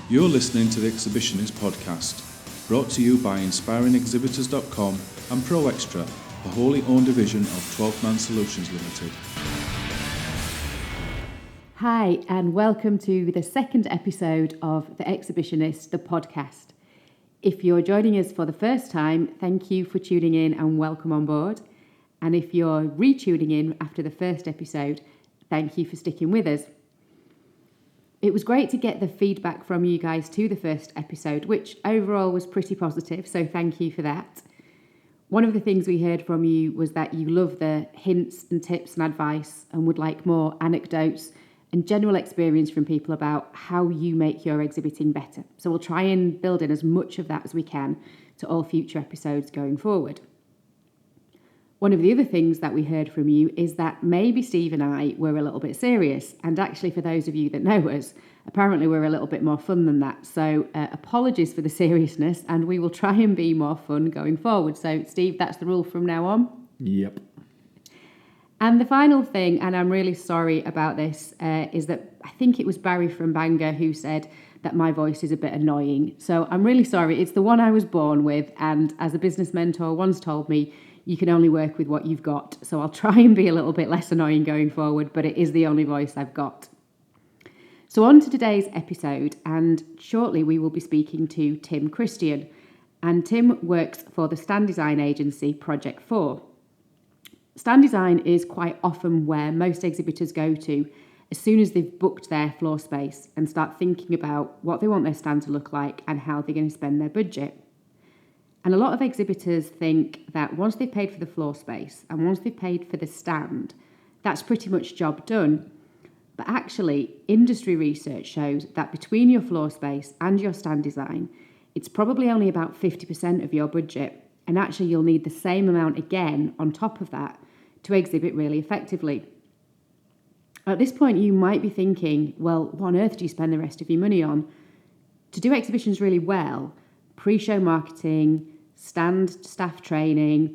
You're listening to the Exhibitionist Podcast, brought to you by inspiringexhibitors.com and Pro Extra, a wholly owned division of 12 Man Solutions Limited. Hi, and welcome to the second episode of the Exhibitionist, the podcast. If you're joining us for the first time, thank you for tuning in and welcome on board. And if you're re-tuning in after the first episode, thank you for sticking with us. It was great to get the feedback from you guys to the first episode, which overall was pretty positive, so thank you for that. One of the things we heard from you was that you love the hints and tips and advice and would like more anecdotes and general experience from people about how you make your exhibiting better. So we'll try and build in as much of that as we can to all future episodes going forward. One of the other things that we heard from you is that maybe Steve and I were a little bit serious. And actually, for those of you that know us, apparently we're a little bit more fun than that. So apologies for the seriousness, and we will try and be more fun going forward. So Steve, that's the rule from now on? Yep. And the final thing, and I'm really sorry about this, is that I think it was Barry from Bangor who said that my voice is a bit annoying. So I'm really sorry. It's the one I was born with. And as a business mentor once told me, you can only work with what you've got. So I'll try and be a little bit less annoying going forward, but it is the only voice I've got. So on to today's episode, and shortly we will be speaking to Tim Christian. And Tim works for the stand design agency Project 4. Stand design is quite often where most exhibitors go to as soon as they've booked their floor space and start thinking about what they want their stand to look like and how they're going to spend their budget. And a lot of exhibitors think that once they've paid for the floor space and once they've paid for the stand, that's pretty much job done. But actually, industry research shows that between your floor space and your stand design, it's probably only about 50% of your budget. And actually, you'll need the same amount again on top of that to exhibit really effectively. At this point, you might be thinking, well, what on earth do you spend the rest of your money on? To do exhibitions really well, pre-show marketing, stand staff training,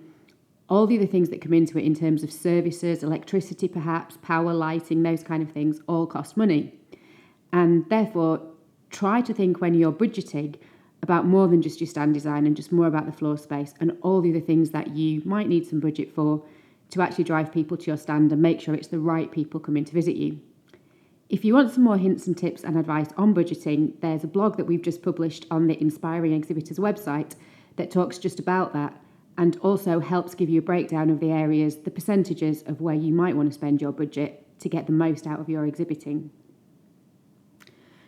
all the other things that come into it in terms of services, electricity perhaps, power, lighting, those kind of things all cost money. And therefore, try to think when you're budgeting about more than just your stand design and just more about the floor space and all the other things that you might need some budget for to actually drive people to your stand and make sure it's the right people coming to visit you. If you want some more hints and tips and advice on budgeting, there's a blog that we've just published on the Inspiring Exhibitors website that talks just about that and also helps give you a breakdown of the areas, the percentages of where you might want to spend your budget to get the most out of your exhibiting.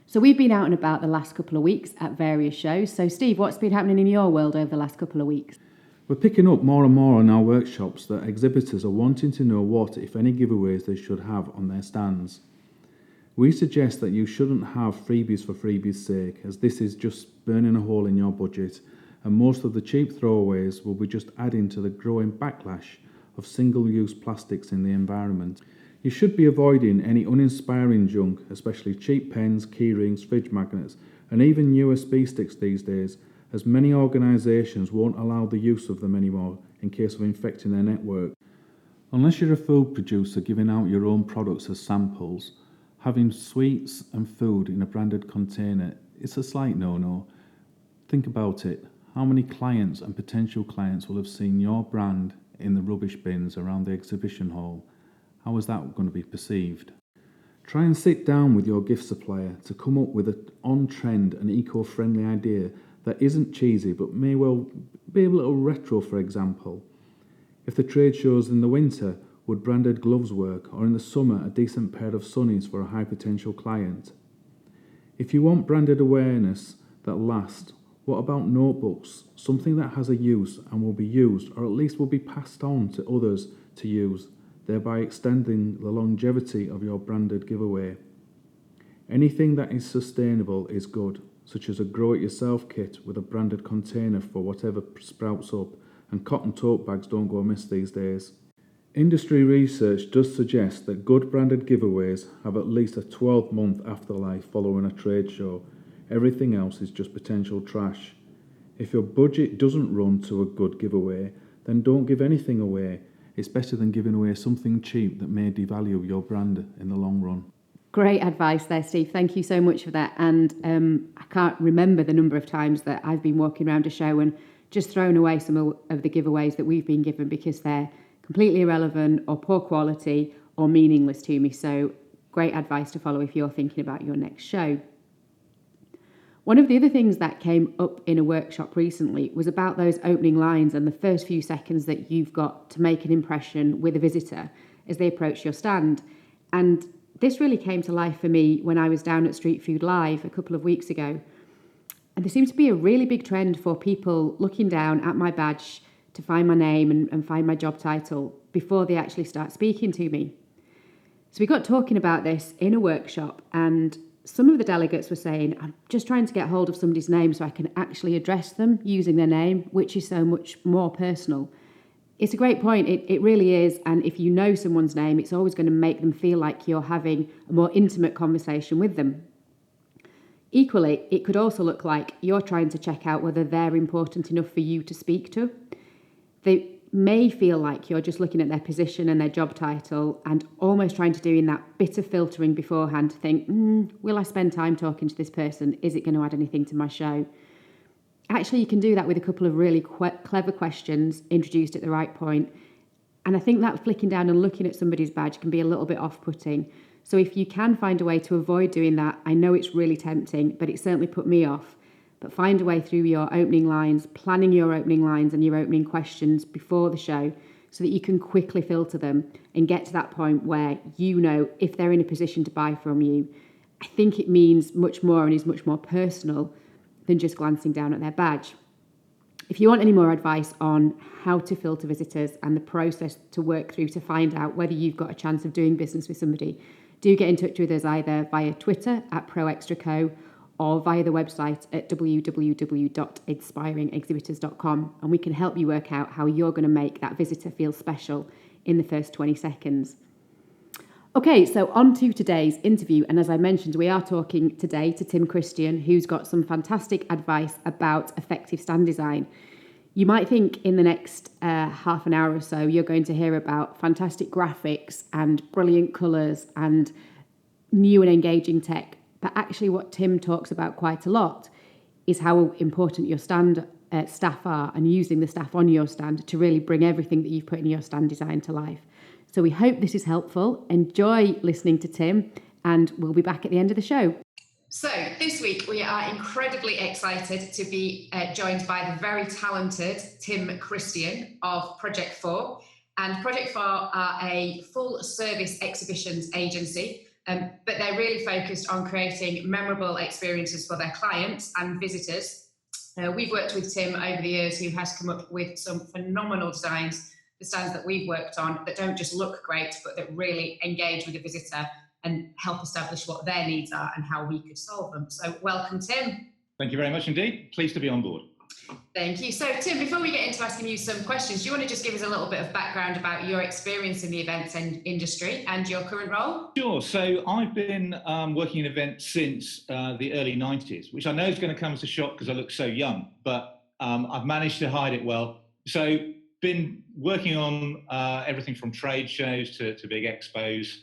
So we've been out and about the last couple of weeks at various shows. So Steve, what's been happening in your world over the last couple of weeks? We're picking up more and more in our workshops that exhibitors are wanting to know what, if any, giveaways they should have on their stands. We suggest that you shouldn't have freebies for freebies' sake, as this is just burning a hole in your budget, and most of the cheap throwaways will be just adding to the growing backlash of single-use plastics in the environment. You should be avoiding any uninspiring junk, especially cheap pens, keyrings, fridge magnets, and even USB sticks these days, as many organisations won't allow the use of them anymore in case of infecting their network. Unless you're a food producer giving out your own products as samples, having sweets and food in a branded container is a slight no-no. Think about it. How many clients and potential clients will have seen your brand in the rubbish bins around the exhibition hall? How is that going to be perceived? Try and sit down with your gift supplier to come up with an on-trend and eco-friendly idea that isn't cheesy but may well be a little retro, for example. If the trade shows in the winter, would branded gloves work, or in the summer a decent pair of sunnies for a high potential client? If you want branded awareness that lasts, what about notebooks? Something that has a use and will be used, or at least will be passed on to others to use, thereby extending the longevity of your branded giveaway. Anything that is sustainable is good, such as a grow-it-yourself kit with a branded container for whatever sprouts up, and cotton tote bags don't go amiss these days. Industry research does suggest that good branded giveaways have at least a 12-month afterlife following a trade show. Everything else is just potential trash. If your budget doesn't run to a good giveaway, then don't give anything away. It's better than giving away something cheap that may devalue your brand in the long run. Great advice there, Steve. Thank you so much for that. And I can't remember the number of times that I've been walking around a show and just thrown away some of the giveaways that we've been given because they're completely irrelevant or poor quality or meaningless to me. So great advice to follow if you're thinking about your next show. One of the other things that came up in a workshop recently was about those opening lines and the first few seconds that you've got to make an impression with a visitor as they approach your stand. And this really came to life for me when I was down at Street Food Live a couple of weeks ago. And there seems to be a really big trend for people looking down at my badge to find my name and find my job title before they actually start speaking to me. So we got talking about this in a workshop, and some of the delegates were saying, I'm just trying to get hold of somebody's name so I can actually address them using their name, which is so much more personal. It's a great point. It really is. And if you know someone's name, it's always going to make them feel like you're having a more intimate conversation with them. Equally, it could also look like you're trying to check out whether they're important enough for you to speak to. They may feel like you're just looking at their position and their job title and almost trying to do in that bit of filtering beforehand to think, will I spend time talking to this person? Is it going to add anything to my show? Actually, you can do that with a couple of really clever questions introduced at the right point. And I think that flicking down and looking at somebody's badge can be a little bit off-putting. So if you can find a way to avoid doing that, I know it's really tempting, but it certainly put me off. But find a way through your opening lines, planning your opening lines and your opening questions before the show so that you can quickly filter them and get to that point where you know if they're in a position to buy from you. I think it means much more and is much more personal than just glancing down at their badge. If you want any more advice on how to filter visitors and the process to work through to find out whether you've got a chance of doing business with somebody, do get in touch with us either via Twitter at ProExtraCo or via the website at www.inspiringexhibitors.com, and we can help you work out how you're going to make that visitor feel special in the first 20 seconds. Okay, so on to today's interview, and as I mentioned, we are talking today to Tim Christian, who's got some fantastic advice about effective stand design. You might think in the next half an hour or so, you're going to hear about fantastic graphics and brilliant colours and new and engaging tech. But actually what Tim talks about quite a lot is how important your stand staff are and using the staff on your stand to really bring everything that you've put in your stand design to life. So we hope this is helpful. Enjoy listening to Tim, and we'll be back at the end of the show. So this week we are incredibly excited to be joined by the very talented Tim Christian of Project 4. And Project 4 are a full service exhibitions agency, but they're really focused on creating memorable experiences for their clients and visitors. We've worked with Tim over the years, who has come up with some phenomenal designs, the stands that we've worked on, that don't just look great, but that really engage with the visitor and help establish what their needs are and how we could solve them. So welcome, Tim. Thank you very much indeed. Pleased to be on board. Thank you. So Tim, before we get into asking you some questions, do you want to just give us a little bit of background about your experience in the events industry and your current role? Sure. So I've been working in events since the early 90s, which I know is going to come as a shock because I look so young, but I've managed to hide it well. So been working on everything from trade shows to big expos,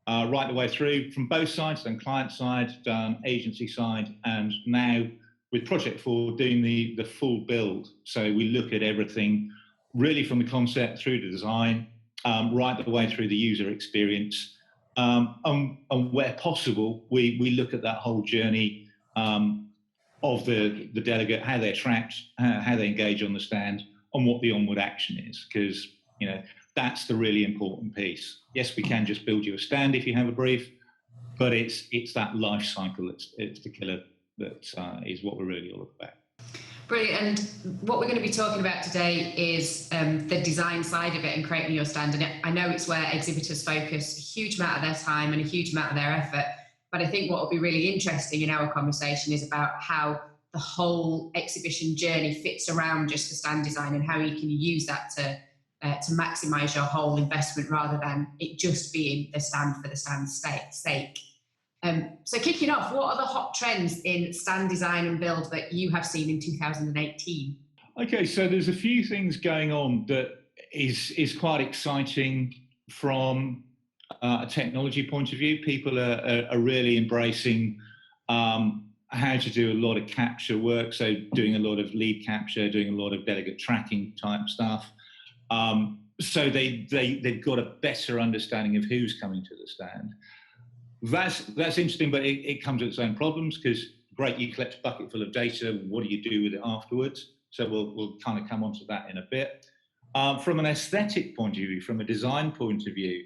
right the way through from both sides, done client side, done agency side, and now with Project 4 doing the full build. So we look at everything really from the concept through to design, right the way through the user experience. And where possible, we look at that whole journey of the delegate, how they're tracked, how they engage on the stand, and what the onward action is, because that's the really important piece. Yes, we can just build you a stand if you have a brief, but it's that life cycle it's the killer that is what we're really all about. Brilliant. And what we're going to be talking about today is the design side of it and creating your stand. And I know it's where exhibitors focus a huge amount of their time and a huge amount of their effort. But I think what will be really interesting in our conversation is about how the whole exhibition journey fits around just the stand design and how you can use that to maximise your whole investment rather than it just being the stand for the stand's sake. So kicking off, what are the hot trends in stand design and build that you have seen in 2018? Okay, so there's a few things going on that is quite exciting from a technology point of view. People are really embracing how to do a lot of capture work, so doing a lot of lead capture, doing a lot of delegate tracking type stuff. So they've got a better understanding of who's coming to the stand. That's interesting, but it comes with its own problems, because great, you collect a bucket full of data, what do you do with it afterwards? So we'll kind of come onto that in a bit. From an aesthetic point of view, from a design point of view,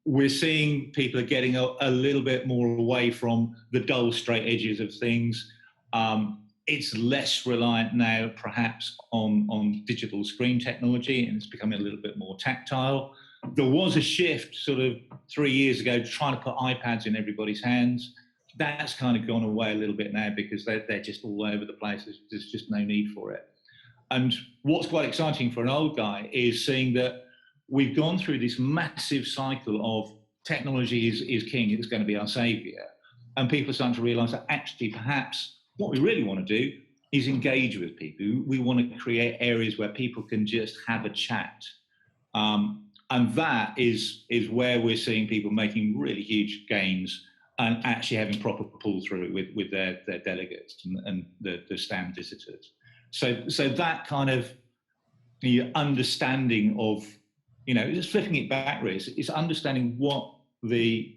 we're seeing people are getting a little bit more away from the dull, straight edges of things. It's less reliant now, perhaps, on digital screen technology, and it's becoming a little bit more tactile. There was a shift sort of 3 years ago trying to put iPads in everybody's hands. That's kind of gone away a little bit now, because they're just all over the place. There's just no need for it. And what's quite exciting for an old guy is seeing that we've gone through this massive cycle of technology is king, it's going to be our savior. And people are starting to realize that actually perhaps what we really want to do is engage with people. We want to create areas where people can just have a chat. And that is where we're seeing people making really huge gains and actually having proper pull through with their delegates and the stand visitors. So that kind of the understanding of, just flipping it back, really, it's understanding what the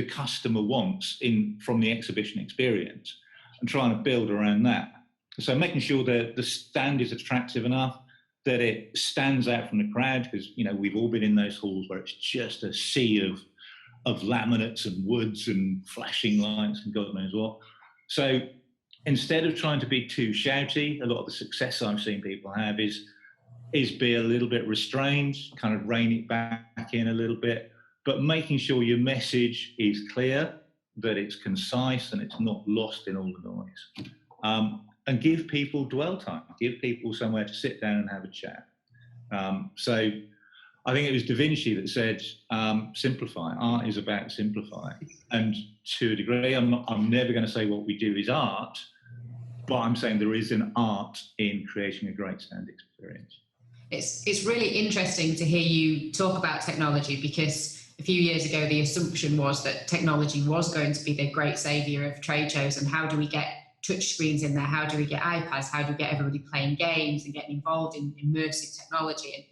customer wants from the exhibition experience and trying to build around that. So making sure that the stand is attractive enough, that it stands out from the crowd, because we've all been in those halls where it's just a sea of laminates and woods and flashing lights and God knows what. So instead of trying to be too shouty, a lot of the success I've seen people have is be a little bit restrained, kind of rein it back in a little bit, but making sure your message is clear, that it's concise and it's not lost in all the noise. And give people dwell time, give people somewhere to sit down and have a chat. So I think it was Da Vinci that said, simplify. Art is about simplifying. And to a degree, I'm never going to say what we do is art, but I'm saying there is an art in creating a great stand experience. It's really interesting to hear you talk about technology, because a few years ago the assumption was that technology was going to be the great saviour of trade shows, and how do we get touch screens in there, how do we get iPads, how do we get everybody playing games and getting involved in immersive technology. And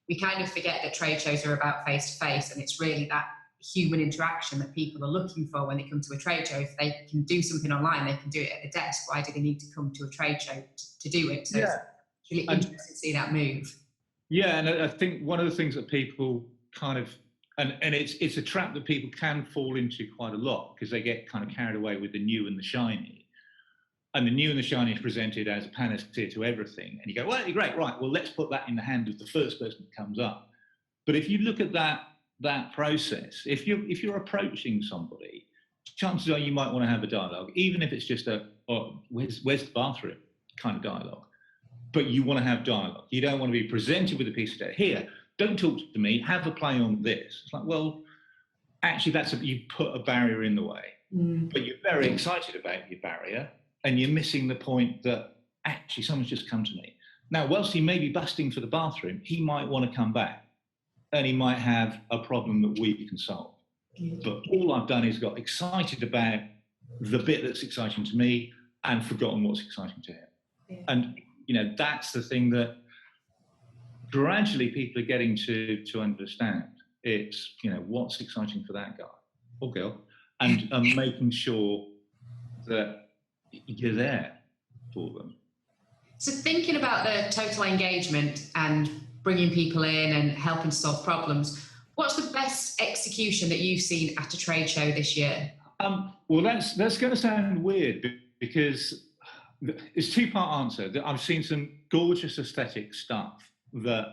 we kind of forget that trade shows are about face-to-face, and it's really that human interaction that people are looking for when they come to a trade show. If they can do something online, they can do it at the desk. Why do they need to come to a trade show to do it? So yeah. It's really interesting to see that move. Yeah, and I think one of the things that people kind of, and it's a trap that people can fall into quite a lot, because they get kind of carried away with the new and the shiny. And the new and the shiny is presented as a panacea to everything. And you go, well, great, right, well, let's put that in the hand of the first person that comes up. But if you look at that process, if you're approaching somebody, chances are you might want to have a dialogue, even if it's just where's the bathroom kind of dialogue. But you want to have dialogue. You don't want to be presented with a piece of data. Here, don't talk to me, have a play on this. It's like, well, actually, you put a barrier in the way. But you're very excited about your barrier, and you're missing the point that actually someone's just come to me. Now, whilst he may be busting for the bathroom, he might want to come back, and he might have a problem that we can solve. But all I've done is got excited about the bit that's exciting to me and forgotten what's exciting to him. Yeah. And that's the thing that gradually people are getting to understand. It's, what's exciting for that guy or girl, and making sure that you're there for them. So thinking about the total engagement and bringing people in and helping solve problems, what's the best execution that you've seen at a trade show this year? Well, that's going to sound weird, because it's a two-part answer. I've seen some gorgeous aesthetic stuff that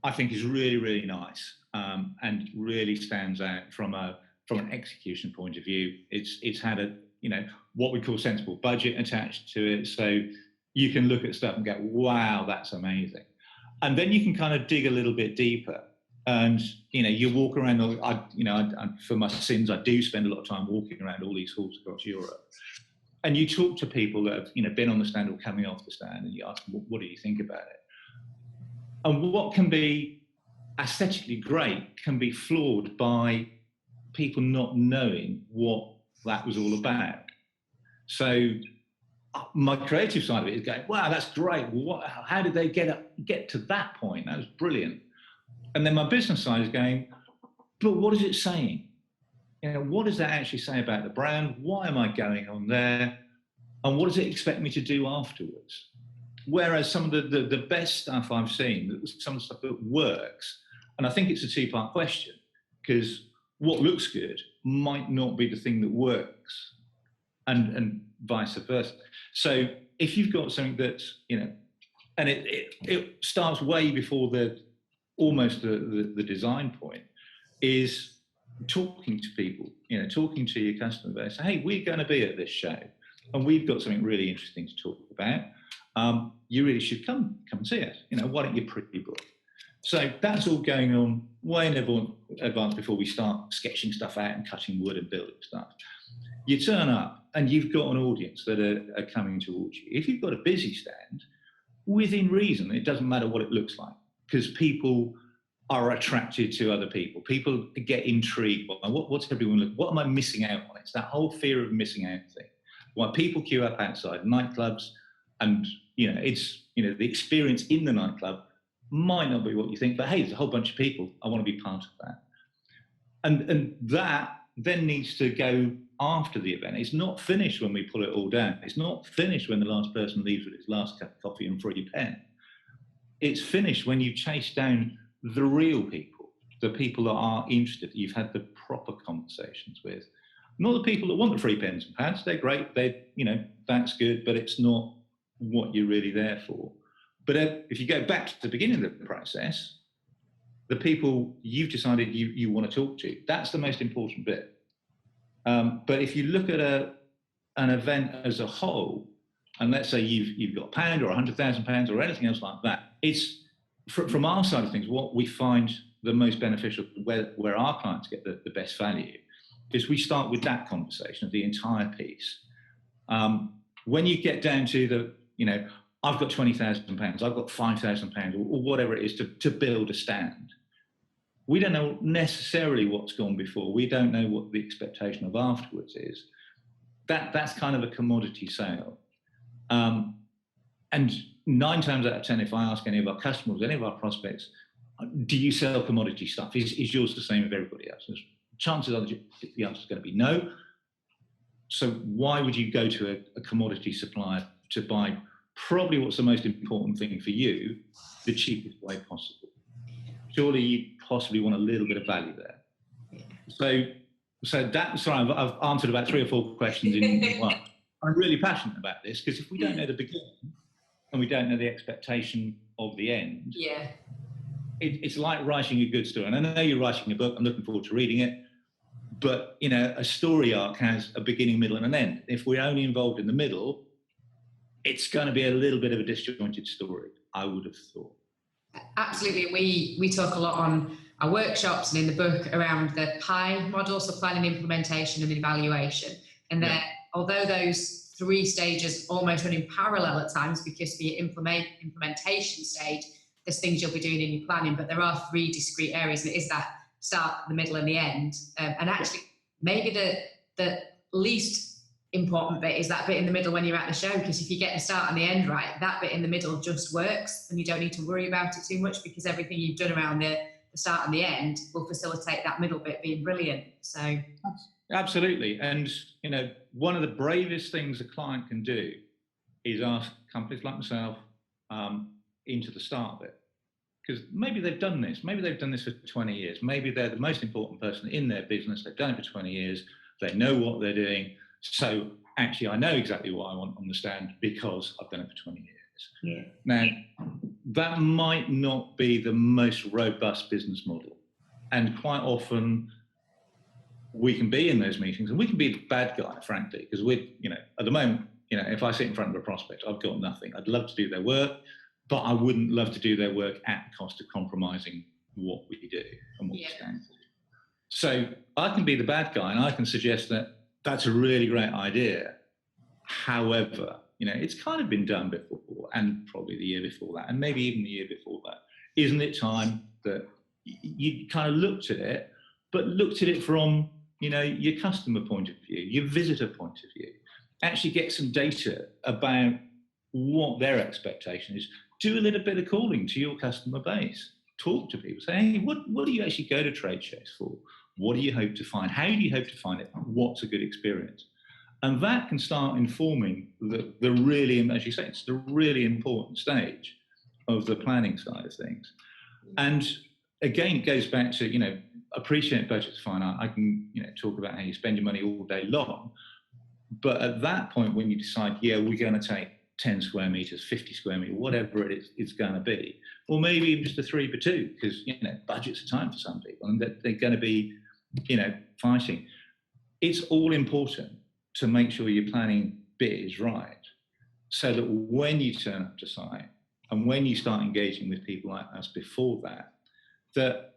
I think is really, really nice, and really stands out from an execution point of view. It's had what we call sensible budget attached to it, so you can look at stuff and go, wow, that's amazing. And then you can kind of dig a little bit deeper, and you walk around. For my sins, I do spend a lot of time walking around all these halls across Europe. And you talk to people that have, been on the stand or coming off the stand, and you ask them, what do you think about it? And what can be aesthetically great can be flawed by people not knowing what that was all about. So my creative side of it is going, wow, that's great. How did they get to that point? That was brilliant. And then my business side is going, but what is it saying? What does that actually say about the brand? Why am I going on there? And what does it expect me to do afterwards? Whereas some of the best stuff I've seen, some of the stuff that works, and I think it's a two-part question, because what looks good might not be the thing that works, and vice versa. So if you've got something that's, and it starts way before almost the design point, is talking to people, talking to your customer base. Hey, we're going to be at this show, and we've got something really interesting to talk about. You really should come and see us. Why don't you pre-book? So that's all going on way in advance before we start sketching stuff out and cutting wood and building stuff. You turn up and you've got an audience that are coming towards you. If you've got a busy stand, within reason, it doesn't matter what it looks like, because people are attracted to other people. People get intrigued by what's everyone looking, what am I missing out on? It's that whole fear of missing out thing. Why people queue up outside nightclubs, and it's the experience in the nightclub might not be what you think, but hey, there's a whole bunch of people. I want to be part of that. And that then needs to go after the event. It's not finished when we pull it all down. It's not finished when the last person leaves with his last cup of coffee and free pen. It's finished when you chase down the real people, the people that are interested, that you've had the proper conversations with. Not the people that want the free pens and pads. They're great. That's good, but it's not what you're really there for. But if you go back to the beginning of the process, the people you've decided you want to talk to, that's the most important bit. But if you look at an event as a whole, and let's say you've got £1 or £100,000 or anything else like that, it's from our side of things, what we find the most beneficial, where our clients get the best value, is we start with that conversation of the entire piece. When you get down to I've got £20,000, I've got £5,000, or whatever it is to build a stand. We don't know necessarily what's gone before. We don't know what the expectation of afterwards is. That's kind of a commodity sale. And 9 times out of 10, if I ask any of our customers, any of our prospects, do you sell commodity stuff? Is yours the same as everybody else's? Chances are the answer is going to be no. So why would you go to a commodity supplier to buy probably what's the most important thing for you, the cheapest way possible? Surely you possibly want a little bit of value there. So I've answered about 3 or 4 questions in one. I'm really passionate about this, because if we don't know the beginning and we don't know the expectation of the end, it's like writing a good story. And I know you're writing a book. I'm looking forward to reading it. But, a story arc has a beginning, middle, and an end. If we're only involved in the middle, it's going to be a little bit of a disjointed story, I would have thought. Absolutely. We talk a lot on our workshops and in the book around the PI model, so planning, implementation, and evaluation. And that although those 3 stages almost run in parallel at times, because for your implementation stage, there's things you'll be doing in your planning, but there are 3 discrete areas, and it is that start, the middle, and the end. And actually, maybe the least important bit is that bit in the middle when you're at the show, because if you get the start and the end right, that bit in the middle just works, and you don't need to worry about it too much, because everything you've done around the start and the end will facilitate that middle bit being brilliant. So absolutely. And one of the bravest things a client can do is ask companies like myself into the start of it, because maybe they've done this for 20 years, maybe they're the most important person in their business, they've done it for 20 years, they know what they're doing. So actually, I know exactly what I want on the stand because I've done it for 20 years. Yeah. Now, that might not be the most robust business model. And quite often, we can be in those meetings and we can be the bad guy, frankly, because at the moment, if I sit in front of a prospect, I've got nothing. I'd love to do their work, but I wouldn't love to do their work at the cost of compromising what we do and what we stand for. So I can be the bad guy, and I can suggest that that's a really great idea. However, it's kind of been done before, and probably the year before that, and maybe even the year before that. Isn't it time that you kind of looked at it, but looked at it from, your customer point of view, your visitor point of view. Actually get some data about what their expectation is. Do a little bit of calling to your customer base. Talk to people. Say, hey, what do you actually go to trade shows for? What do you hope to find? How do you hope to find it? What's a good experience? And that can start informing the really, as you say, it's the really important stage of the planning side of things. And again, it goes back to, appreciate budgets fine. I can, talk about how you spend your money all day long. But at that point, when you decide, we're going to take 10 square meters, 50 square meters, whatever it is it's going to be, or maybe even just a 3x2, because, budgets are tight for some people and they're going to be, fighting. It's all important to make sure your planning bit is right, so that when you turn up to site and when you start engaging with people like us before that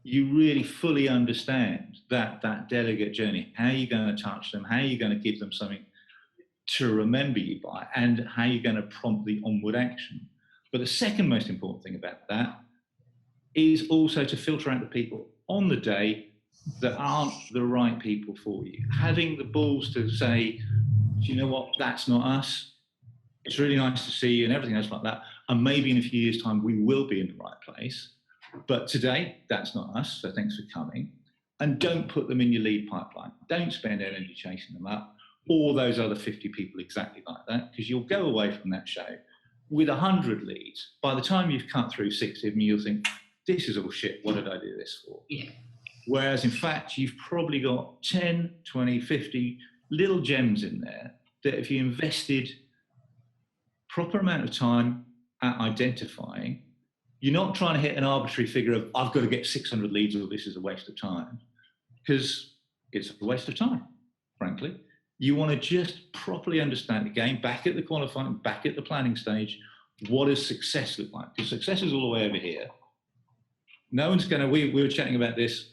you really fully understand that delegate journey, how you're going to touch them, how you're going to give them something to remember you by, and how you're going to prompt the onward action. But the second most important thing about that is also to filter out the people on the day that aren't the right people for you. Having the balls to say, do you know what, that's not us. It's really nice to see you and everything else like that. And maybe in a few years' time, we will be in the right place. But today, that's not us. So thanks for coming. And don't put them in your lead pipeline. Don't spend energy chasing them up, or those other 50 people exactly like that, because you'll go away from that show with 100 leads. By the time you've cut through 60 of them, you'll think, this is all shit. What did I do this for? Yeah. Whereas in fact, you've probably got 10, 20, 50 little gems in there that if you invested proper amount of time at identifying, you're not trying to hit an arbitrary figure of, I've got to get 600 leads or this is a waste of time, because it's a waste of time, frankly. You want to just properly understand, again, back at the qualifying, back at the planning stage, what does success look like? Because success is all the way over here. No one's going to, we were chatting about this.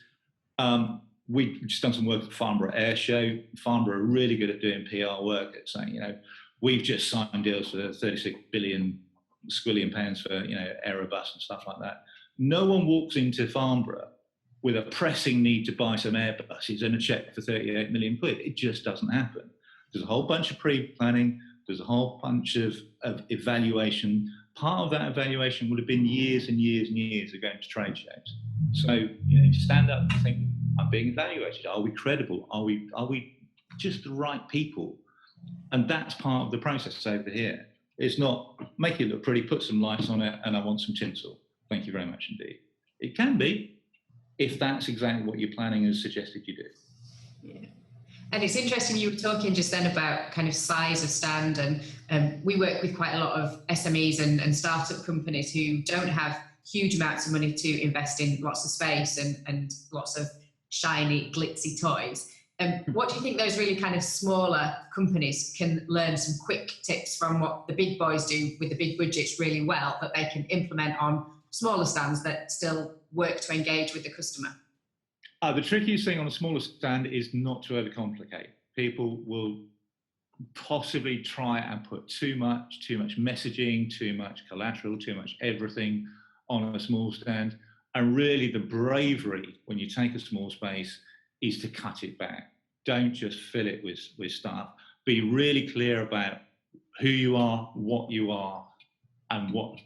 We've just done some work at Farnborough Air Show. Farnborough are really good at doing PR work, at saying, we've just signed deals for 36 billion squillion pounds for, Airbus and stuff like that. No one walks into Farnborough with a pressing need to buy some Airbuses and a cheque for 38 million quid. It just doesn't happen. There's a whole bunch of pre-planning. There's a whole bunch of evaluation. Part of that evaluation would have been years and years and years of going to trade shows. So, you stand up and think, I'm being evaluated. Are we credible? Are we just the right people? And that's part of the process over here. It's not make it look pretty, put some lights on it, and I want some tinsel. Thank you very much indeed. It can be, if that's exactly what your planning has suggested you do. Yeah. And it's interesting, you were talking just then about kind of size of stand, and we work with quite a lot of SMEs and startup companies who don't have huge amounts of money to invest in lots of space and lots of shiny, glitzy toys. What do you think those really kind of smaller companies can learn some quick tips from what the big boys do with the big budgets really well, that they can implement on smaller stands that still work to engage with the customer? The trickiest thing on a smaller stand is not to overcomplicate. People will possibly try and put too much messaging, too much collateral, too much everything on a small stand. And really the bravery when you take a small space is to cut it back. Don't just fill it with stuff. Be really clear about who you are, and what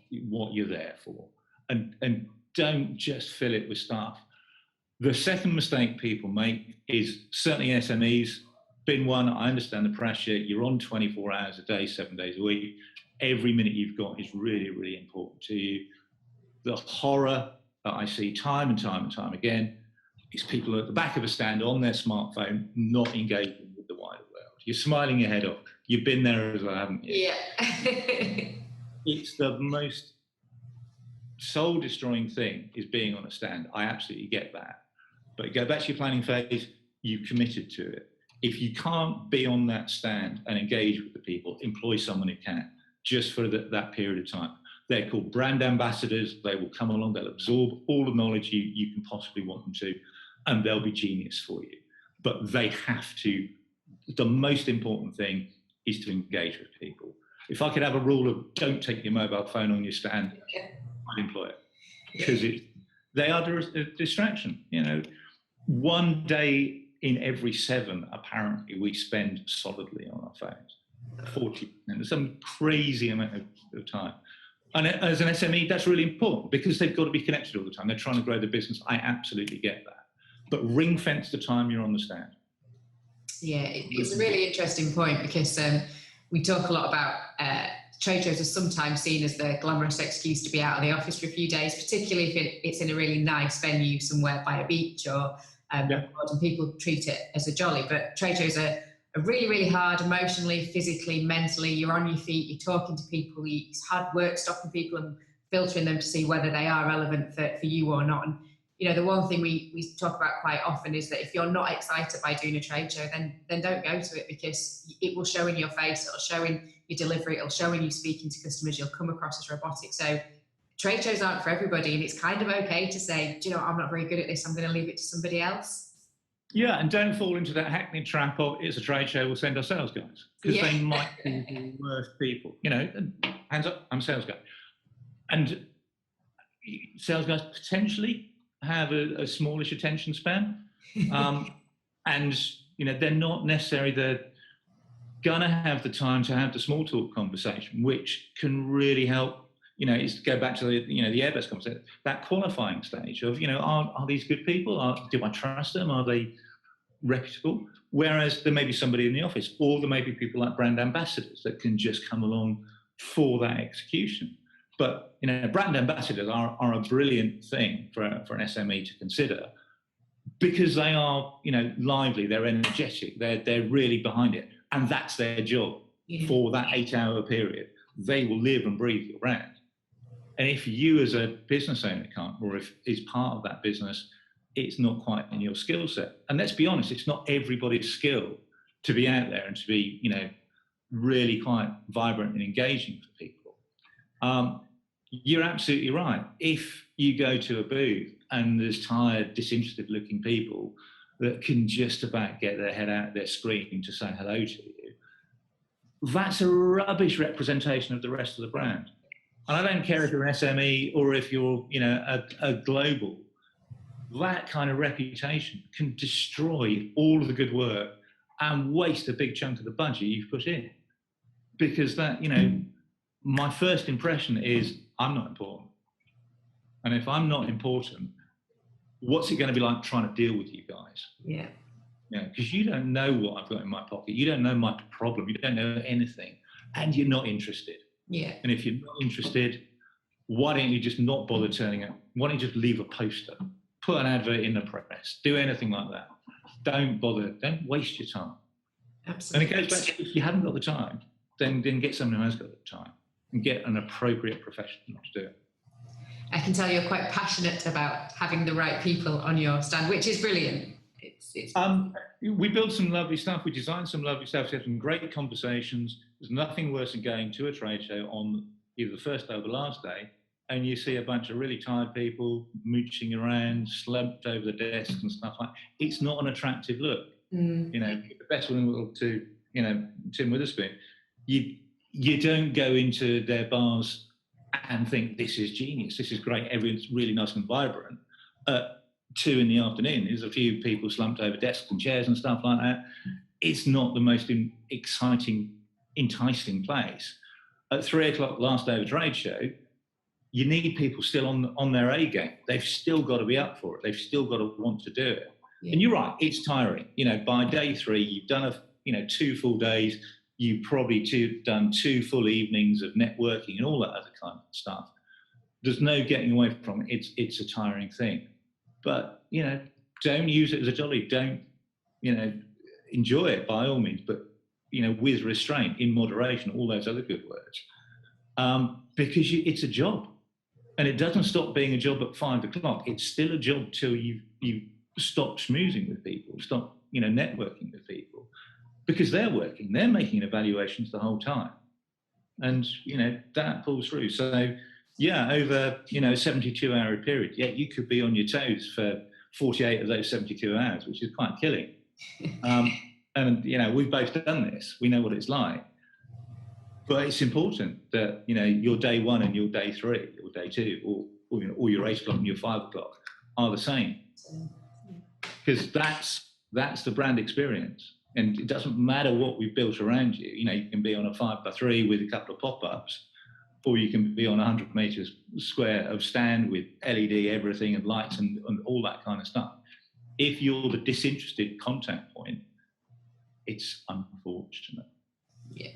you're there for. And don't just fill it with stuff. The second mistake people make is, certainly SMEs, been one, I understand the pressure, you're on 24 hours a day, 7 days a week. Every minute you've got is really, really important to you. The horror that I see time and time again is people at the back of a stand on their smartphone, not engaging with the wider world. You're smiling your head off. You've been there as well, haven't you? Yeah. It's the most soul-destroying thing, is being on a stand. I absolutely get that. But go back to your planning phase, you've committed to it. If you can't be on that stand and engage with the people, employ someone who can, just for that period of time. They're called brand ambassadors. They will come along, they'll absorb all the knowledge you can possibly want them to, and they'll be genius for you. But they have to, the most important thing is to engage with people. If I could have a rule of don't take your mobile phone on your stand, I'd employ it. Because They are a distraction. You know, one day in every 7, apparently, we spend solidly on our phones. 40%, some crazy amount of time. And as an SME, that's really important because they've got to be connected all the time. They're trying to grow the business. I absolutely get that. But ring fence the time you're on the stand. Yeah, it's a really interesting point because we talk a lot about trade shows are sometimes seen as the glamorous excuse to be out of the office for a few days, particularly if it's in a really nice venue somewhere by a beach or and people treat it as a jolly. But trade shows are really, really hard emotionally, physically, mentally. You're on your feet, you're talking to people, it's hard work stopping people and filtering them to see whether they are relevant for you or not. And you know, the one thing we talk about quite often is that if you're not excited by doing a trade show, then don't go to it, because it will show in your face, it'll show in your delivery, it'll show in you speaking to customers, you'll come across as robotic. So trade shows aren't for everybody, and it's kind of okay to say, do you know, I'm not very good at this, I'm going to leave it to somebody else. Yeah, and don't fall into that hackneyed trap of it's a trade show, we'll send our sales guys, because they might be the worst people. You know, hands up, I'm a sales guy. And sales guys potentially have a smallish attention span. And, you know, they're not necessarily gonna have the time to have the small talk conversation, which can really help. You know, it's to go back to the Airbus conversation, that qualifying stage of, you know, are these good people? Do I trust them? Are they reputable? Whereas there may be somebody in the office, or there may be people like brand ambassadors that can just come along for that execution. But, you know, brand ambassadors are a brilliant thing for an SME to consider, because they are, you know, lively, they're energetic, they're really behind it, and that's their job for that 8-hour period. They will live and breathe your brand. And if you as a business owner can't, or if it's part of that business, it's not quite in your skill set. And let's be honest, it's not everybody's skill to be out there and to be, you know, really quite vibrant and engaging for people. You're absolutely right. If you go to a booth and there's tired, disinterested looking people that can just about get their head out of their screen to say hello to you, that's a rubbish representation of the rest of the brand. And I don't care if you're an SME or if you're, you know, a global, that kind of reputation can destroy all of the good work and waste a big chunk of the budget you've put in. Because that, you know, my first impression is I'm not important. And if I'm not important, what's it going to be like trying to deal with you guys? Yeah. Yeah, because you don't know what I've got in my pocket. You don't know my problem. You don't know anything. And you're not interested. Yeah. And if you're not interested, why don't you just not bother turning up? Why don't you just leave a poster? Put an advert in the press. Do anything like that. Don't bother. Don't waste your time. Absolutely. And it goes back to, if you haven't got the time, then get someone who has got the time and get an appropriate professional to do it. I can tell you're quite passionate about having the right people on your stand, which is brilliant. We build some lovely stuff. We design some lovely stuff. We have some great conversations. There's nothing worse than going to a trade show on either the first day or the last day, and you see a bunch of really tired people mooching around, slumped over the desks and stuff like that. It's not an attractive look. You know, the best one to, you know, Tim Witherspoon, you don't go into their bars and think this is genius, this is great, everyone's really nice and vibrant. 2 PM, there's a few people slumped over desks and chairs and stuff like that. It's not the most exciting, enticing place. At 3 o'clock last day of a trade show, you need people still on their A game. They've still got to be up for it. They've still got to want to do it. Yeah. And you're right, it's tiring. You know, by day 3, you've done 2 full days. You've probably done 2 full evenings of networking and all that other kind of stuff. There's no getting away from it. It's a tiring thing. But, you know, don't use it as a jolly. Don't, you know, enjoy it by all means, but, you know, with restraint, in moderation, all those other good words. Because it's a job. And it doesn't stop being a job at 5 o'clock. It's still a job till you stop schmoozing with people, stop, you know, networking with people. Because they're working, they're making evaluations the whole time. And, you know, that pulls through. So, yeah, over, you know, a 72-hour period, you could be on your toes for 48 of those 72 hours, which is quite killing. And, you know, we've both done this. We know what it's like. But it's important that, you know, your day 1 and your day 3 or day 2 or or your 8 o'clock and your 5 o'clock are the same, because that's the brand experience. And it doesn't matter what we've built around you. You can be on a 5x3 with a couple of pop-ups, or you can be on 100 meters square of stand with LED everything and lights and all that kind of stuff. If you're the disinterested contact point, it's unfortunate. Yeah.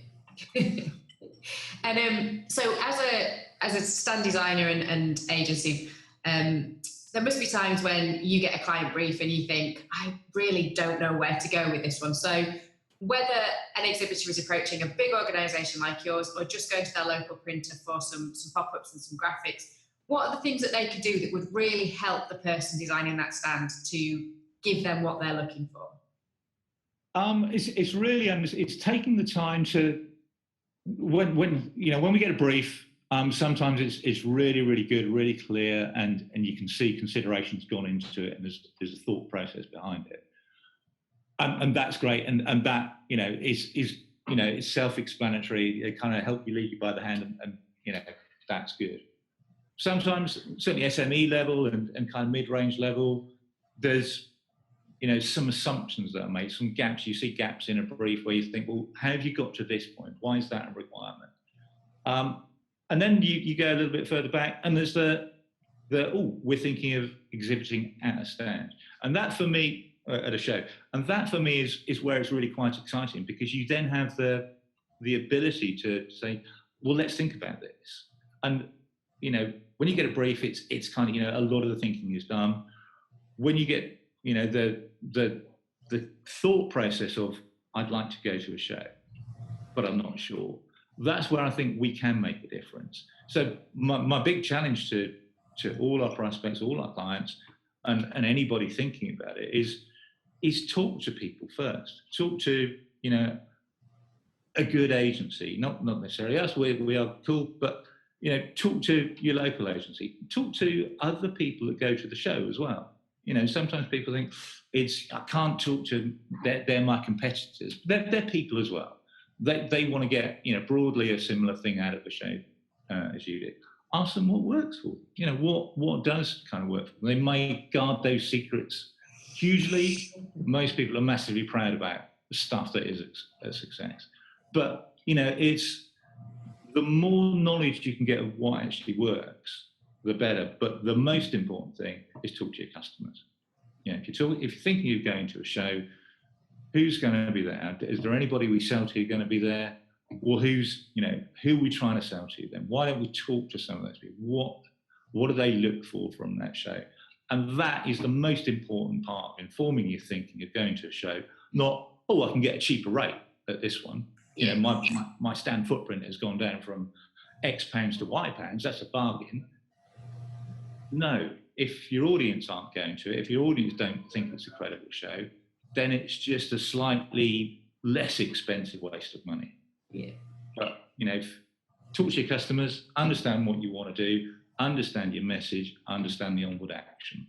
And so as a stand designer and agency, there must be times when you get a client brief and you think, I really don't know where to go with this one. So whether an exhibitor is approaching a big organisation like yours or just going to their local printer for some pop-ups and some graphics, what are the things that they could do that would really help the person designing that stand to give them what they're looking for? It's really it's taking the time to when we get a brief. Sometimes it's really, really good, really clear, and you can see consideration's gone into it, and there's a thought process behind it, and that's great, and that is it's self-explanatory. It kind of help you lead you by the hand, and that's good. Sometimes, certainly SME level and kind of mid-range level, there's some assumptions that are made, some gaps. You see gaps in a brief where you think, well, how have you got to this point? Why is that a requirement? And then you go a little bit further back, and there's we're thinking of exhibiting at a stand, and that for me at a show, and that for me is where it's really quite exciting, because you then have the ability to say, well, let's think about this. And when you get a brief, it's kind of a lot of the thinking is done. When you get the thought process of I'd like to go to a show, but I'm not sure. That's where I think we can make a difference. So my big challenge to all our prospects, all our clients, and anybody thinking about it is talk to people first. Talk to a good agency, not necessarily us. We are cool, but talk to your local agency. Talk to other people that go to the show as well. Sometimes people think I can't talk to they're my competitors. They're people as well. They want to get broadly a similar thing out of the show as you do. Ask them what works for them. What does kind of work for them. They may guard those secrets hugely. Most people are massively proud about the stuff that is a success. But it's the more knowledge you can get of what actually works, the better. But the most important thing is talk to your customers. If you're thinking of going to a show, who's going to be there? Is there anybody we sell to going to be there? Or who are we trying to sell to then? Why don't we talk to some of those people? What do they look for from that show? And that is the most important part of informing your thinking of going to a show. Not, I can get a cheaper rate at this one. My stand footprint has gone down from X pounds to Y pounds. That's a bargain. No, if your audience aren't going to it, if your audience don't think it's a credible show, then it's just a slightly less expensive waste of money. Yeah. But, talk to your customers, understand what you want to do, understand your message, understand the onward action.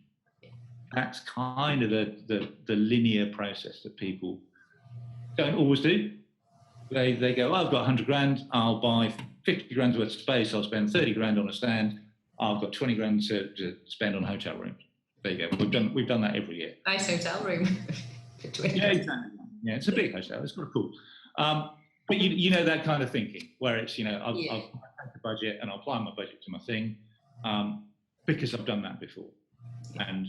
That's kind of the linear process that people don't always do. They go, I've got 100 grand, I'll buy 50 grand's worth of space, I'll spend 30 grand on a stand, I've got 20 grand to spend on hotel rooms. There you go. We've done that every year. Nice hotel room. Yeah, exactly. Yeah, it's a big hotel. It's quite cool. But that kind of thinking where it's I'll take a budget and I'll apply my budget to my thing because I've done that before, and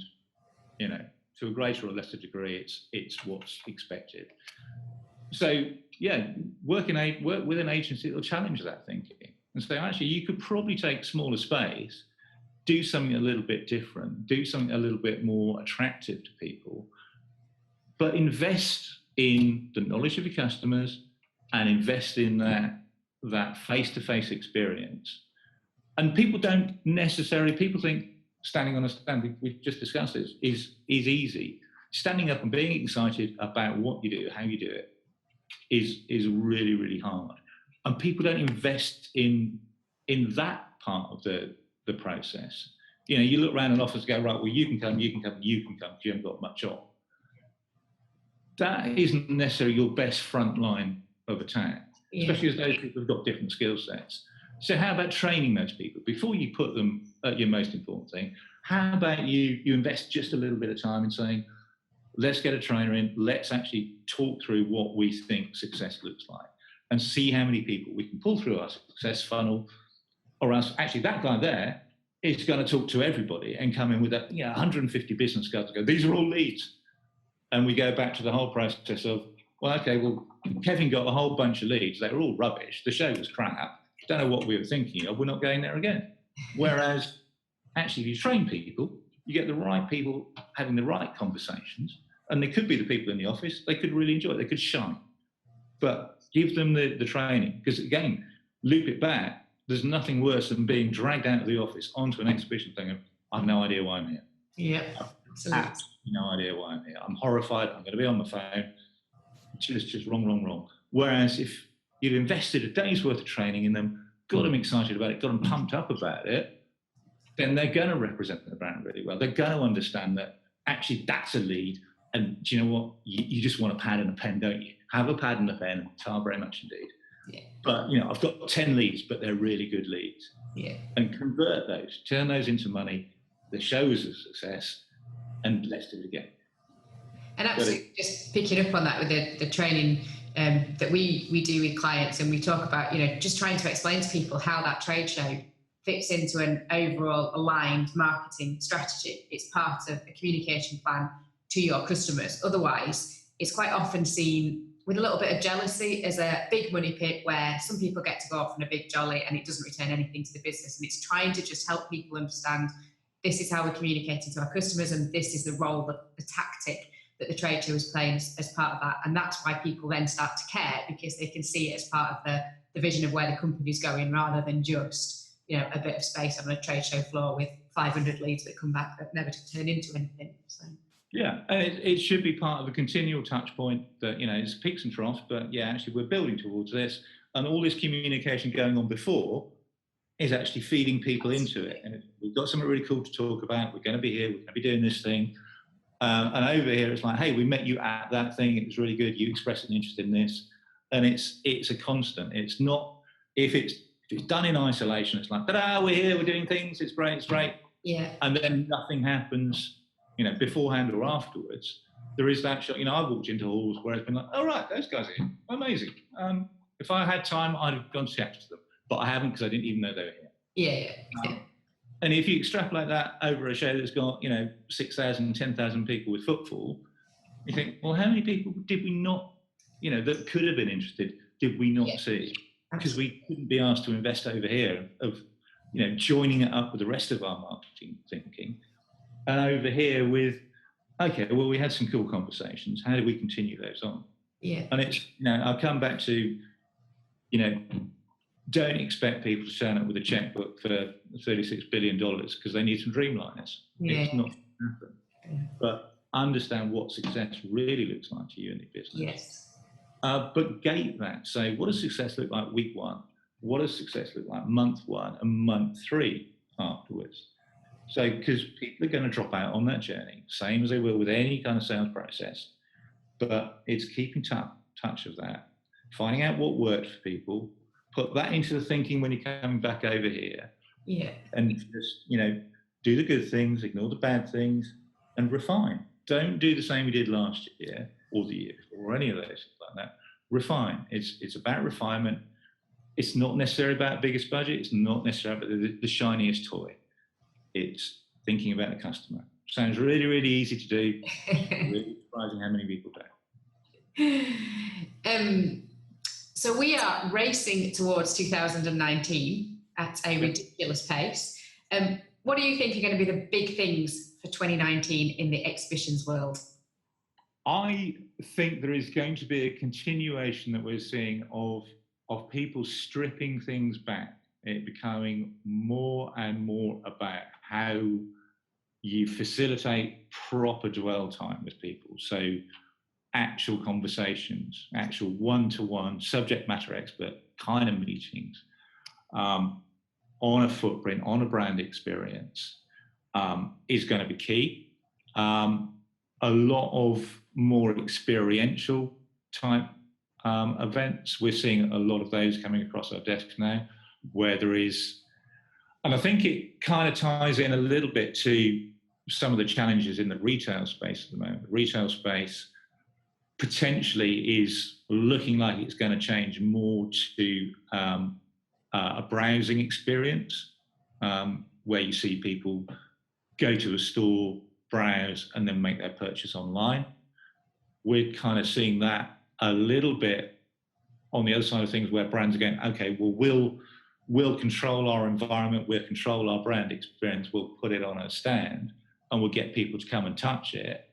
to a greater or lesser degree, it's what's expected. So work with an agency that will challenge that thinking and say, actually, you could probably take smaller space, do something a little bit different, do something a little bit more attractive to people, but invest in the knowledge of your customers and invest in that face-to-face experience. And people think standing on a stand, we've just discussed this, is easy. Standing up and being excited about what you do, how you do it, is really, really hard. And people don't invest in that part of the process. You look around an office and go, right, well, you can come, because you haven't got much on. That isn't necessarily your best front line of attack, especially as those people have got different skill sets. So how about training those people before you put them at your most important thing? How about you invest just a little bit of time in saying, let's get a trainer in, let's actually talk through what we think success looks like and see how many people we can pull through our success funnel, or else actually that guy there is going to talk to everybody and come in with 150 business cards and go, these are all leads. And we go back to the whole process of, Kevin got a whole bunch of leads. They were all rubbish. The show was crap. Don't know what we were thinking of. We're not going there again. Whereas actually, if you train people, you get the right people having the right conversations. And they could be the people in the office. They could really enjoy it. They could shine. But give them the training. Because again, loop it back. There's nothing worse than being dragged out of the office onto an exhibition thing and I've no idea why I'm here. Yeah, absolutely. Absolutely no idea why I'm here. I'm horrified. I'm going to be on my phone. Just wrong. Whereas if you've invested a day's worth of training in them, got them excited about it, got them pumped up about it, then they're going to represent the brand really well. They're going to understand that actually that's a lead. And do you know what? You just want a pad and a pen, don't you? Have a pad and a pen. Very much indeed. Yeah. But, I've got 10 leads, but they're really good leads. Yeah. And convert those, turn those into money. The show is a success, and let's do it again. And absolutely, just picking up on that with the training that we do with clients, and we talk about, just trying to explain to people how that trade show fits into an overall aligned marketing strategy. It's part of a communication plan to your customers. Otherwise, it's quite often seen with a little bit of jealousy as a big money pit where some people get to go off on a big jolly and it doesn't return anything to the business. And it's trying to just help people understand this is how we're communicating to our customers and this is the role, the tactic that the trade show is playing as part of that. And that's why people then start to care, because they can see it as part of the vision of where the company's going, rather than just, a bit of space on a trade show floor with 500 leads that come back that never turn into anything. So. Yeah, and it should be part of a continual touch point that, it's peaks and troughs, but actually we're building towards this. And all this communication going on before is actually feeding people into it. And we've got something really cool to talk about. We're going to be here. We're going to be doing this thing. And over here, it's like, hey, we met you at that thing. It was really good. You expressed an interest in this. And it's a constant. It's not, if it's done in isolation, it's like, ta-da, we're here, we're doing things. It's great. Yeah. And then nothing happens, beforehand or afterwards. There is that shot. I've walked into halls where it's been like, oh, right, those guys are here. Amazing. If I had time, I'd have gone to chat to them. But I haven't, because I didn't even know they were here. Yeah. And if you extrapolate that over a show that's got, 6,000, 10,000 people with footfall, you think, well, how many people did we not, that could have been interested, did we not see? Because we couldn't be asked to invest over here of, joining it up with the rest of our marketing thinking. And over here with, okay, well, we had some cool conversations. How do we continue those on? Yeah. And it's, I'll come back to, don't expect people to turn up with a checkbook for $36 billion because they need some dreamliners. Yeah. It's not going to happen. Yeah. But understand what success really looks like to you in the business. Yes. But gate that. Say, what does success look like week one? What does success look like month one and month three afterwards? So, because people are going to drop out on that journey, same as they will with any kind of sales process. But it's keeping touch of that, finding out what works for people, put that into the thinking when you're coming back over here. Yeah. And just, do the good things, ignore the bad things, and refine. Don't do the same we did last year or the year before, or any of those things like that. Refine. It's about refinement. It's not necessarily about biggest budget. It's not necessarily about the shiniest toy. It's thinking about the customer. Sounds really, really easy to do. Really surprising how many people do. So we are racing towards 2019 at a ridiculous pace. What do you think are going to be the big things for 2019 in the exhibitions world? I think there is going to be a continuation that we're seeing of people stripping things back, it becoming more and more about how you facilitate proper dwell time with people. So actual conversations, actual one-to-one subject matter expert kind of meetings on a footprint, on a brand experience is going to be key. A lot of more experiential type events, we're seeing a lot of those coming across our desks now. where there is, and I think it kind of ties in a little bit to some of the challenges in the retail space at the moment. The retail space potentially is looking like it's going to change more to a browsing experience, where you see people go to a store, browse, and then make their purchase online. We're kind of seeing that a little bit on the other side of things, where brands are going, okay, well, we'll control our environment, we'll control our brand experience, we'll put it on a stand, and we'll get people to come and touch it,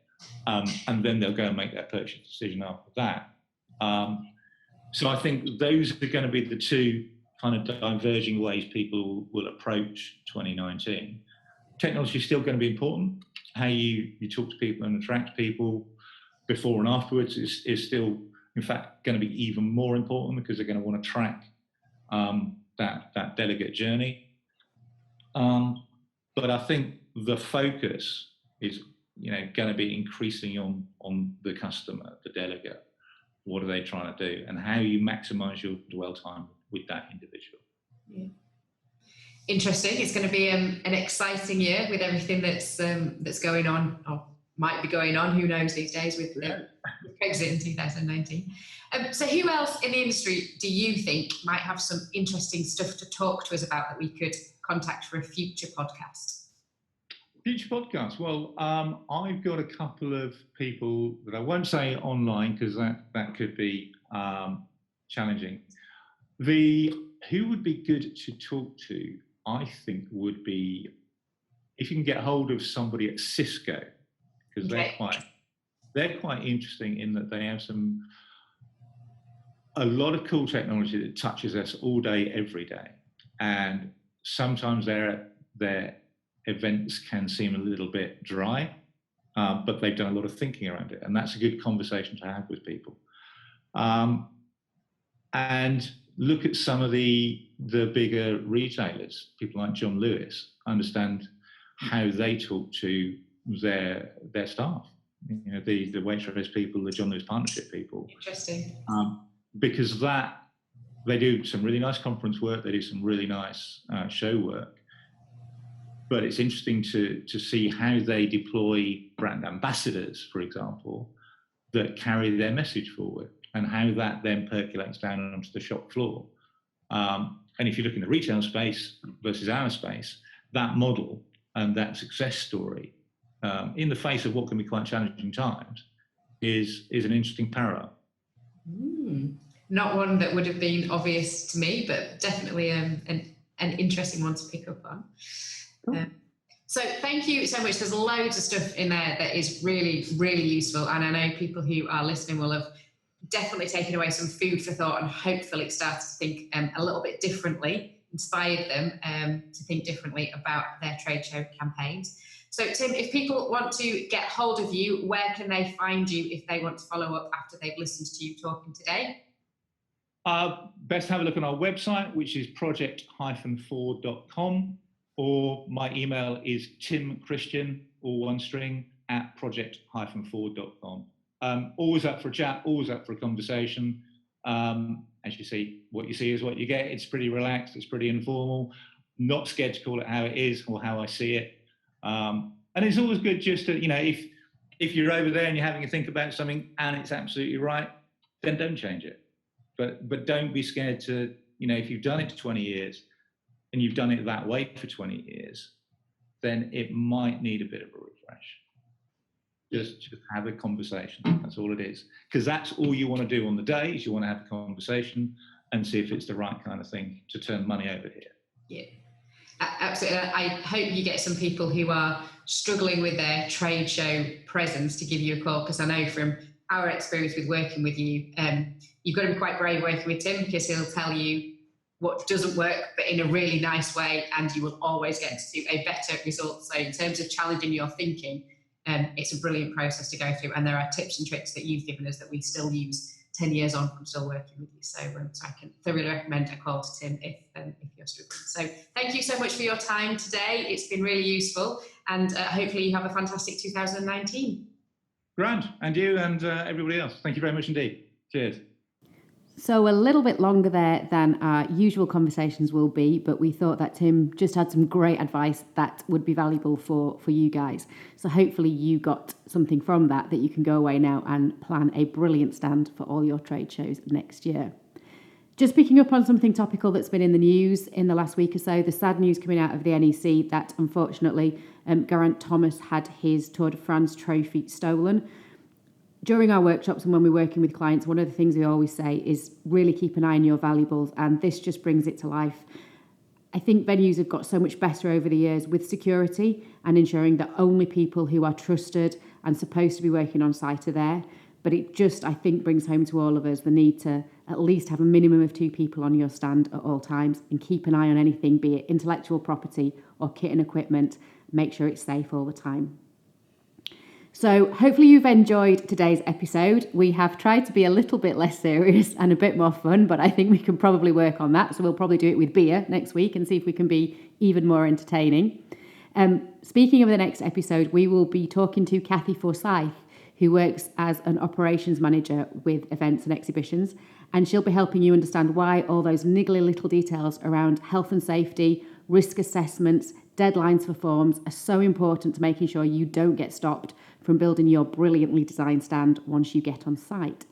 and then they'll go and make their purchase decision after that. So I think those are going to be the two kind of diverging ways people will approach 2019. Technology is still going to be important. How you talk to people and attract people before and afterwards is still, in fact, going to be even more important, because they're going to want to track that delegate journey. But I think the focus is, going to be increasing on the customer, the delegate. What are they trying to do, and how you maximise your dwell time with that individual. Yeah. Interesting. It's going to be an exciting year with everything that's going on, or might be going on. Who knows these days with Brexit in 2019. So who else in the industry do you think might have some interesting stuff to talk to us about that we could contact for a future podcast? Future podcast. Well, I've got a couple of people that I won't say online, because that could be challenging. Who would be good to talk to, I think, would be if you can get hold of somebody at Cisco, because they're quite interesting in that they have a lot of cool technology that touches us all day, every day, and sometimes their events can seem a little bit dry, but they've done a lot of thinking around it, and that's a good conversation to have with people. And look at some of the bigger retailers, people like John Lewis, understand how they talk to their staff. The Waitrose people, the John Lewis Partnership people. Interesting. Because they do some really nice conference work, they do some really nice show work. But it's interesting to see how they deploy brand ambassadors, for example, that carry their message forward, and how that then percolates down onto the shop floor. And if you look in the retail space versus our space, that model and that success story, in the face of what can be quite challenging times, is an interesting parallel. Not one that would have been obvious to me, but definitely an interesting one to pick up on. So thank you so much. There's loads of stuff in there that is really, really useful. And I know people who are listening will have definitely taken away some food for thought, and hopefully started to think a little bit differently, inspired them to think differently about their trade show campaigns. So Tim, if people want to get hold of you, where can they find you if they want to follow up after they've listened to you talking today? Best have a look on our website, which is project-4.com, or my email is timchristian, all one string, @project-4.com. Always up for a chat, always up for a conversation. As you see, what you see is what you get. It's pretty relaxed, it's pretty informal, not scared to call it how it is or how I see it. And it's always good just to, if you're over there and you're having a think about something and it's absolutely right, then don't change it. But don't be scared to, if you've done it for 20 years and you've done it that way for 20 years, then it might need a bit of a refresh. Just have a conversation. That's all it is. Because that's all you want to do on the day, is you want to have a conversation and see if it's the right kind of thing to turn money over here. Yeah, absolutely. I hope you get some people who are struggling with their trade show presence to give you a call, because I know from our experience with working with you, you've got to be quite brave working with Tim, because he'll tell you what doesn't work, but in a really nice way, and you will always get to a better result. So in terms of challenging your thinking, it's a brilliant process to go through, and there are tips and tricks that you've given us that we still use 10 years on from still working with you. So I can thoroughly recommend a call to Tim if you're struggling. So thank you so much for your time today. It's been really useful, and hopefully you have a fantastic 2019. Grand, and you and everybody else. Thank you very much indeed. Cheers. So a little bit longer there than our usual conversations will be, but we thought that Tim just had some great advice that would be valuable for you guys. So hopefully you got something from that you can go away now and plan a brilliant stand for all your trade shows next year. Just picking up on something topical that's been in the news in the last week or so, the sad news coming out of the NEC that unfortunately Geraint Thomas had his Tour de France trophy stolen. During our workshops and when we're working with clients, one of the things we always say is really keep an eye on your valuables, and this just brings it to life. I think venues have got so much better over the years with security and ensuring that only people who are trusted and supposed to be working on site are there. But it just, I think, brings home to all of us the need to at least have a minimum of 2 people on your stand at all times and keep an eye on anything, be it intellectual property or kit and equipment. Make sure it's safe all the time. So hopefully you've enjoyed today's episode. We have tried to be a little bit less serious and a bit more fun, but I think we can probably work on that. So we'll probably do it with beer next week and see if we can be even more entertaining. Speaking of the next episode, we will be talking to Kathy Forsyth, who works as an operations manager with events and exhibitions, and she'll be helping you understand why all those niggly little details around health and safety, risk assessments, deadlines for forms are so important to making sure you don't get stopped from building your brilliantly designed stand once you get on site.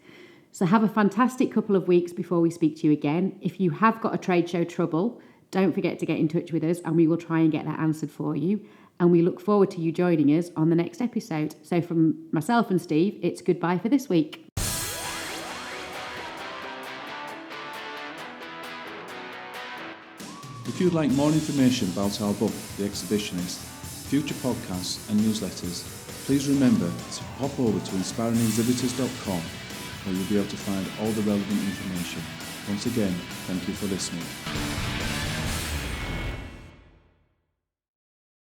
So have a fantastic couple of weeks before we speak to you again. If you have got a trade show trouble, don't forget to get in touch with us and we will try and get that answered for you. And we look forward to you joining us on the next episode. So from myself and Steve, it's goodbye for this week. If you'd like more information about our book, The Exhibitionist, future podcasts and newsletters, please remember to pop over to inspiringexhibitors.com where you'll be able to find all the relevant information. Once again, thank you for listening.